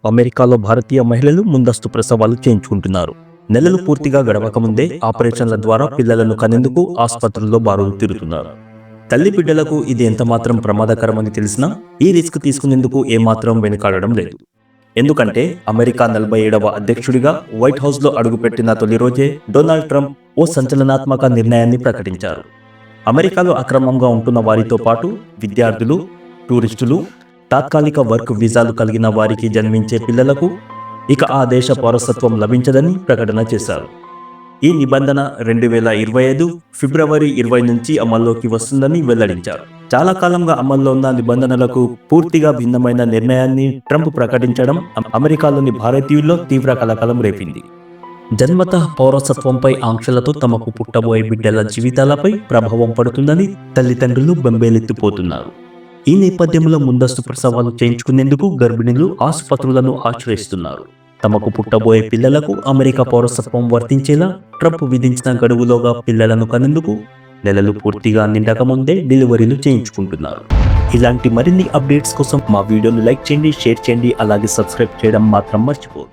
అమెరికాలో భారతీయ మహిళలు ముందస్తు ప్రసవాలు చేయించుకుంటున్నారు. నెలలు పూర్తిగా గడవకముందే ఆపరేషన్ల ద్వారా పిల్లలను కనేందుకు ఆసుపత్రుల్లో బారులు తిరుగుతున్నారు. తల్లి బిడ్డలకు ఇది ఎంతమాత్రం ప్రమాదకరమని తెలిసినా ఈ రిస్క్ తీసుకునేందుకు ఏమాత్రం వెనుకాడడం లేదు. ఎందుకంటే అమెరికా 47వ అధ్యక్షుడిగా వైట్ హౌస్లో అడుగుపెట్టిన తొలి రోజే డొనాల్డ్ ట్రంప్ ఓ సంచలనాత్మక నిర్ణయాన్ని ప్రకటించారు. అమెరికాలో అక్రమంగా ఉంటున్న వారితో పాటు విద్యార్థులు, టూరిస్టులు, తాత్కాలిక వర్క్ వీసాలు కలిగిన వారికి జన్మించే పిల్లలకు ఇక ఆ దేశ పౌరసత్వం లభించదని ప్రకటన చేశారు. ఈ నిబంధన 2025 ఫిబ్రవరి 20 నుంచి అమల్లోకి వస్తుందని వెల్లడించారు. చాలా కాలంగా అమల్లో ఉన్న నిబంధనలకు పూర్తిగా భిన్నమైన నిర్ణయాన్ని ట్రంప్ ప్రకటించడం అమెరికాలోని భారతీయుల్లో తీవ్ర కలకలం రేపింది. జన్మతః పౌరసత్వంపై ఆంక్షలతో తమకు పుట్టబోయే బిడ్డల జీవితాలపై ప్రభావం పడుతుందని తల్లిదండ్రులు బెంబేలెత్తిపోతున్నారు. ఈ నేపథ్యంలో ముందస్తు ప్రసవాలు చేయించుకునేందుకు గర్భిణులు ఆసుపత్రులను ఆశ్రయిస్తున్నారు. తమకు పుట్టబోయే పిల్లలకు అమెరికా పౌరసత్వం వర్తించేలా ట్రంప్ విధించిన గడువులోగా పిల్లలను కనేందుకు నెలలు పూర్తిగా నిండకముందే డెలివరీలు చేయించుకుంటున్నారు. ఇలాంటి మరిన్ని అప్డేట్స్ కోసం మా వీడియోను లైక్ చేయండి, షేర్ చేయండి, అలాగే సబ్స్క్రైబ్ చేయడం మాత్రం మర్చిపోదు.